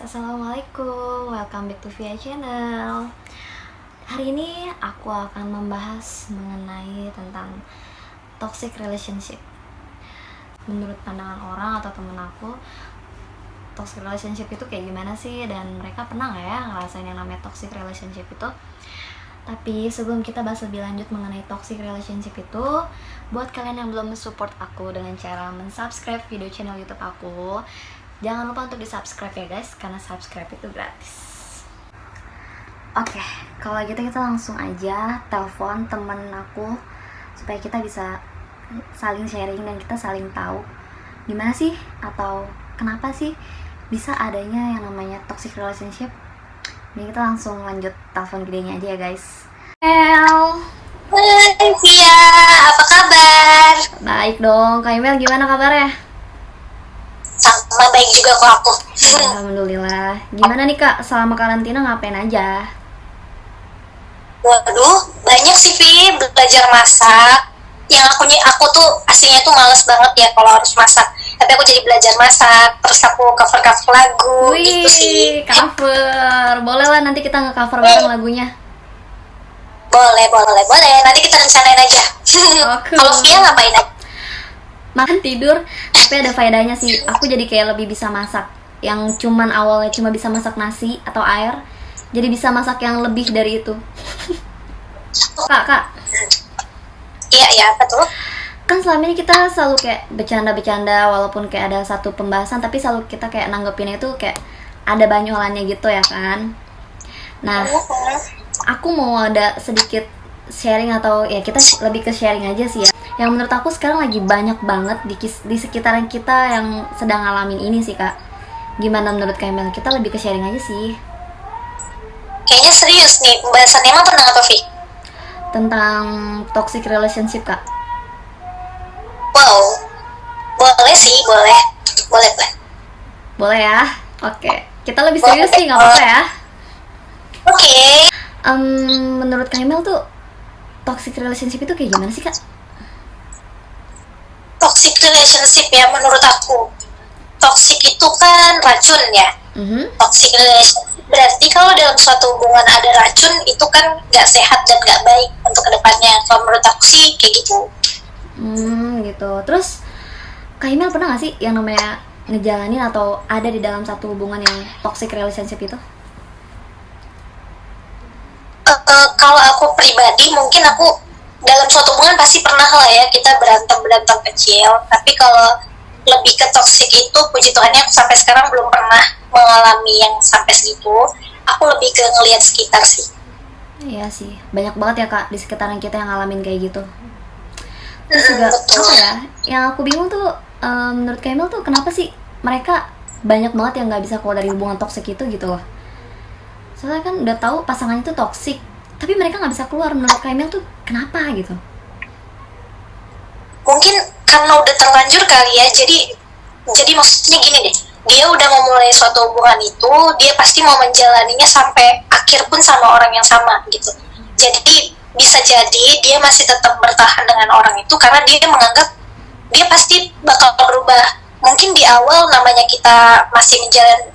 Assalamualaikum, welcome back to VI Channel. Hari ini aku akan membahas mengenai tentang toxic relationship. Menurut pandangan orang atau temen aku, toxic relationship itu kayak gimana sih? Dan mereka pernah gak ya ngerasain yang namanya toxic relationship itu? Tapi sebelum kita bahas lebih lanjut mengenai toxic relationship itu, buat kalian yang belum support aku dengan cara mensubscribe video channel YouTube aku, jangan lupa untuk di-subscribe ya guys, karena subscribe itu gratis. Oke, kalau gitu kita langsung aja telepon temen aku supaya kita bisa saling sharing dan kita saling tahu gimana sih atau kenapa sih bisa adanya yang namanya toxic relationship. Ini kita langsung lanjut telepon gedenya aja ya guys. Mel. Hai Via, apa kabar? Baik dong, Kak Mel gimana kabarnya? Sama baik juga kok aku. Alhamdulillah. Gimana nih Kak, selama karantina ngapain aja? Waduh, banyak sih Vi, belajar masak. Yang aku tuh aslinya tuh males banget ya kalau harus masak. Tapi aku jadi belajar masak, terus aku cover lagu. Wih, gitu sih. cover. Boleh lah nanti kita nge-cover bareng lagunya. Boleh. Nanti kita rencanain aja. Oke. Kalau Via ngapain aja? Makan tidur, tapi ada faedahnya sih. Aku jadi kayak lebih bisa masak. Yang cuman awalnya cuma bisa masak nasi atau air, jadi bisa masak yang lebih dari itu. Kak. Iya, apa tuh? Kan selama ini kita selalu kayak bercanda-bercanda walaupun kayak ada satu pembahasan, tapi selalu kita kayak nanggepinnya itu kayak ada banyolannya gitu ya kan. Nah, aku mau ada sedikit sharing atau ya kita lebih ke sharing aja sih ya. Yang menurut aku sekarang lagi banyak banget di sekitaran kita yang sedang ngalamin ini sih Kak. Gimana menurut Kak Mel? Kita lebih ke sharing aja sih. Kayaknya serius nih pembahasannya, emang tentang apa Vi? Tentang toxic relationship Kak. Wow, boleh sih, boleh. Boleh ya? Oke. Kita lebih serius sih, nggak apa-apa ya? Oke. Menurut Kak Mel tuh toxic relationship itu kayak gimana sih Kak? Toxic relationship ya, menurut aku toxic itu kan racun ya. Toxic relationship berarti kalau dalam suatu hubungan ada racun, itu kan nggak sehat dan nggak baik untuk kedepannya. Kalau menurut aku sih kayak gitu. Gitu. Terus Kak Mel pernah nggak sih yang namanya ngejalanin atau ada di dalam satu hubungan yang toxic relationship itu? Kalau aku pribadi, mungkin aku dalam suatu hubungan pasti pernah lah ya kita berantem kecil. Tapi kalau lebih ke toxic itu, puji Tuhannya aku sampai sekarang belum pernah mengalami yang sampai segitu. Aku lebih ke ngelihat sekitar sih. Iya sih, banyak banget ya Kak di sekitaran kita yang ngalamin kayak gitu. Terus juga apa ya? Yang aku bingung tuh menurut Kamil tuh kenapa sih mereka banyak banget yang nggak bisa keluar dari hubungan toksik itu gitu loh. Soalnya kan udah tahu pasangannya tuh toksik, tapi mereka nggak bisa keluar. Menurut Kamil tuh kenapa gitu? Mungkin karena udah terlanjur kali ya. Jadi maksudnya gini deh. Dia udah memulai suatu hubungan itu, dia pasti mau menjalaninya sampai akhir pun sama orang yang sama gitu. Jadi bisa jadi dia masih tetap bertahan dengan orang itu karena dia menganggap dia pasti bakal berubah. Mungkin di awal namanya kita masih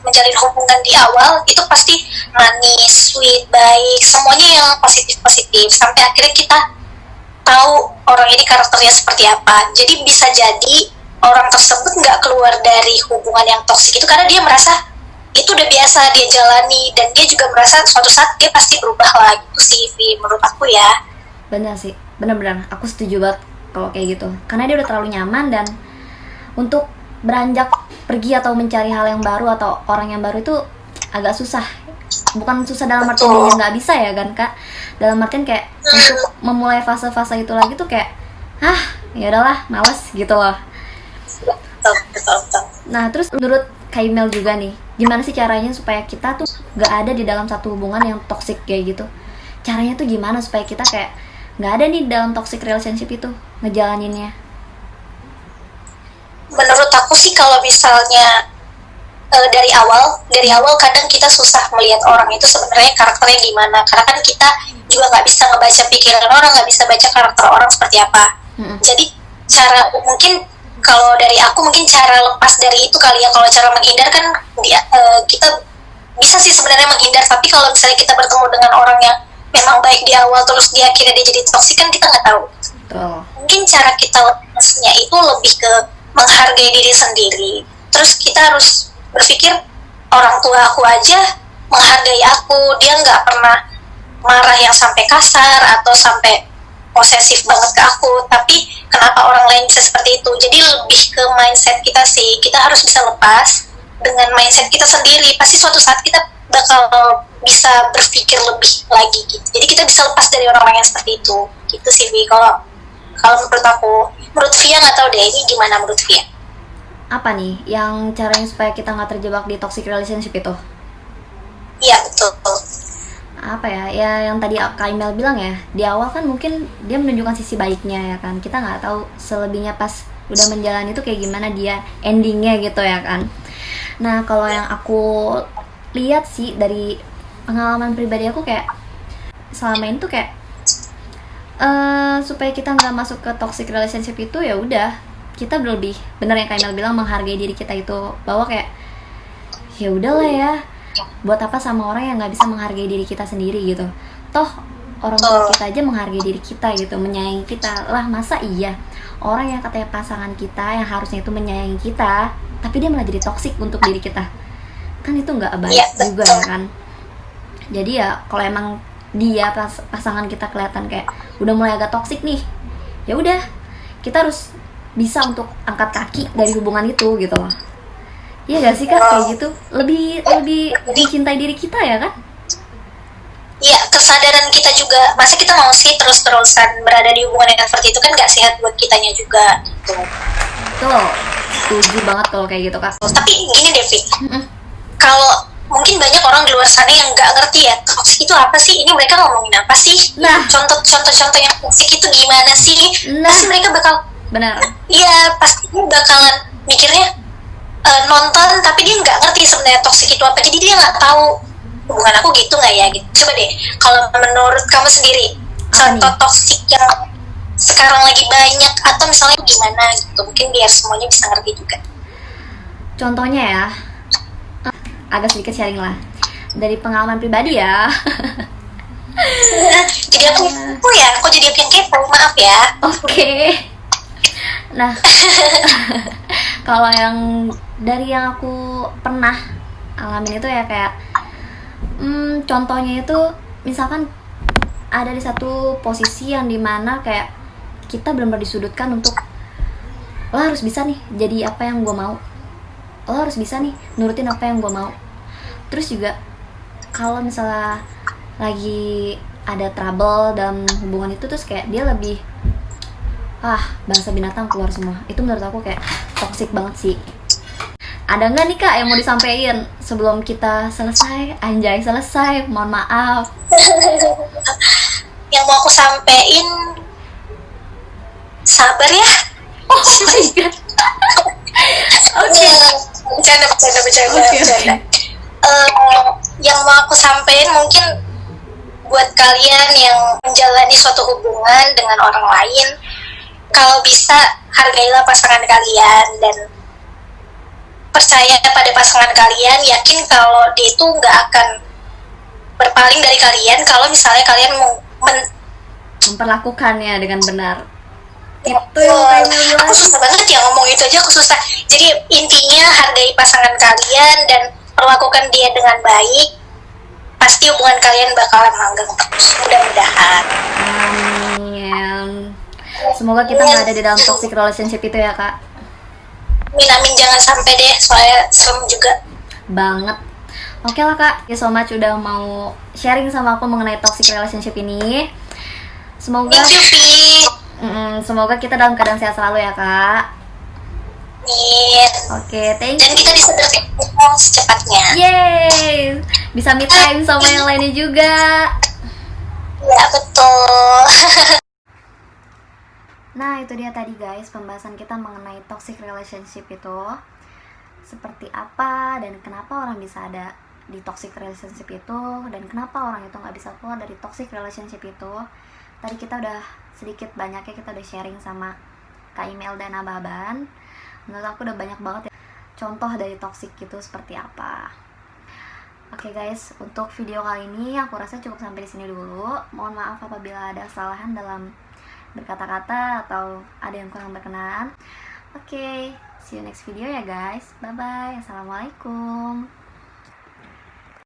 menjalin hubungan di awal itu pasti manis, sweet, baik, semuanya yang positif sampai akhirnya kita tahu orang ini karakternya seperti apa. Jadi bisa jadi orang tersebut nggak keluar dari hubungan yang toksik itu karena dia merasa itu udah biasa dia jalani, dan dia juga merasa suatu saat dia pasti berubah lah gitu sih Vi, menurut aku ya. Bener sih, bener-bener aku setuju banget kalau kayak gitu, karena dia udah terlalu nyaman dan untuk beranjak pergi atau mencari hal yang baru atau orang yang baru itu agak susah. Bukan susah dalam artian dia nggak bisa ya kan Kak, dalam artian kayak untuk memulai fase-fase itu lagi tuh kayak ya udahlah males gitu loh. Betul. Nah terus menurut Kak Mel juga nih, gimana sih caranya supaya kita tuh nggak ada di dalam satu hubungan yang toxic kayak gitu? Caranya tuh gimana supaya kita kayak nggak ada nih dalam toxic relationship itu ngejalaninnya? Menurut aku sih kalau misalnya dari awal kadang kita susah melihat orang itu sebenarnya karakternya gimana, karena kan kita juga nggak bisa ngebaca pikiran orang, nggak bisa baca karakter orang seperti apa. Jadi mungkin kalau dari aku mungkin cara lepas dari itu kali ya. Kalau cara menghindar kan kita bisa sih sebenarnya menghindar, tapi kalau misalnya kita bertemu dengan orang yang memang baik di awal terus dia akhirnya dia jadi toksik kan kita nggak tahu. Mungkin cara kita lepasnya itu lebih ke menghargai diri sendiri. Terus kita harus berpikir orang tua aku aja menghargai aku, dia nggak pernah marah yang sampai kasar atau sampai posesif banget ke aku, tapi kenapa orang lain bisa seperti itu. Jadi lebih ke mindset kita sih, kita harus bisa lepas dengan mindset kita sendiri. Pasti suatu saat kita bakal bisa berpikir lebih lagi gitu, jadi kita bisa lepas dari orang-orang yang seperti itu gitu sih Vi. Kalau menurut aku. Menurut Via nggak tahu deh, ini gimana menurut Via? Apa nih yang caranya supaya kita nggak terjebak di toxic relationship itu? Iya betul. Apa ya yang tadi Kak Imel bilang ya, di awal kan mungkin dia menunjukkan sisi baiknya ya kan, kita nggak tahu selebihnya pas udah menjalani itu kayak gimana dia endingnya gitu ya kan. Nah kalau yang aku lihat sih dari pengalaman pribadi aku, kayak selama ini tuh kayak supaya kita nggak masuk ke toxic relationship itu, ya udah kita lebih benar yang Kak Imel bilang, menghargai diri kita itu, bahwa kayak ya udahlah ya, buat apa sama orang yang nggak bisa menghargai diri kita sendiri gitu. Toh orang tua kita aja menghargai diri kita gitu, menyayangi kita lah. Masa iya orang yang katanya pasangan kita yang harusnya itu menyayangi kita, tapi dia malah jadi toksik untuk diri kita, kan itu nggak baik juga ya kan. Jadi ya kalau emang dia pasangan kita kelihatan kayak udah mulai agak toksik nih, ya udah kita harus bisa untuk angkat kaki dari hubungan itu gitu loh. Iya gak sih Kak, kayak gitu lebih mencintai diri kita ya kan? Iya, kesadaran kita juga. Masa kita mau sih terus-terusan berada di hubungan yang seperti itu, kan gak sehat buat kitanya juga gitu. Tuh, setuju banget kalau kayak gitu Kak. Tapi gini Devi, kalau mungkin banyak orang di luar sana yang gak ngerti ya toxic itu apa sih, ini mereka ngomongin apa sih, nah contoh yang toxic itu gimana sih, pasti mereka bakal benar. Iya, pasti bakalan mikirnya nonton, tapi dia nggak ngerti sebenarnya toksik itu apa, jadi dia nggak tahu hubungan aku gitu nggak ya gitu. Coba deh, kalau menurut kamu sendiri contoh toksik yang sekarang lagi banyak atau misalnya gimana gitu, mungkin biar semuanya bisa ngerti juga. Contohnya ya, agak sedikit sharing lah dari pengalaman pribadi ya. Jadi aku jadi aku yang kepo, maaf ya. Oke. Nah, kalau yang dari yang aku pernah alamin itu ya kayak contohnya itu misalkan ada di satu posisi yang dimana kayak kita benar-benar disudutkan untuk lo harus bisa nih jadi apa yang gue mau, lo harus bisa nih nurutin apa yang gue mau. Terus juga kalau misalnya lagi ada trouble dalam hubungan itu, terus kayak dia lebih bangsa binatang keluar semua. Itu menurut aku kayak toxic banget sih. Ada nggak nih Kak yang mau disampaikan sebelum kita selesai? Anjay selesai, mohon maaf. Yang mau aku sampein, sabar ya. Oh my god. Oke. Bercanda. Yang mau aku sampein mungkin buat kalian yang menjalani suatu hubungan dengan orang lain, kalau bisa hargailah pasangan kalian dan percaya pada pasangan kalian, yakin kalau dia itu nggak akan berpaling dari kalian kalau misalnya kalian memperlakukannya dengan benar. Itu aku susah banget ya ngomong itu aja, aku susah. Jadi intinya hargai pasangan kalian dan perlakukan dia dengan baik, pasti hubungan kalian bakalan langgeng terus, mudah-mudahan. Amin. Semoga kita nggak ada di dalam toxic relationship itu ya Kak. Amin, jangan sampai deh, soalnya serem juga banget. Oke lah Kak, thank you so much udah mau sharing sama aku mengenai toxic relationship ini. Semoga semoga kita dalam keadaan sehat selalu ya Kak. Amin. Oke, thank you. Dan kita bisa bertemu secepatnya. Yeay, bisa meet time sama yang lainnya juga. Ya betul. Nah itu dia tadi guys, pembahasan kita mengenai toxic relationship itu seperti apa dan kenapa orang bisa ada di toxic relationship itu, dan kenapa orang itu nggak bisa keluar dari toxic relationship itu. Tadi kita udah sedikit banyaknya kita udah sharing sama Kak Imel dan Ababan. Menurut aku udah banyak banget ya contoh dari toxic itu seperti apa. Oke guys, untuk video kali ini aku rasa cukup sampai di sini dulu. Mohon maaf apabila ada kesalahan dalam berkata-kata atau ada yang kurang berkenan. Oke, see you next video ya guys. Bye bye. Assalamualaikum.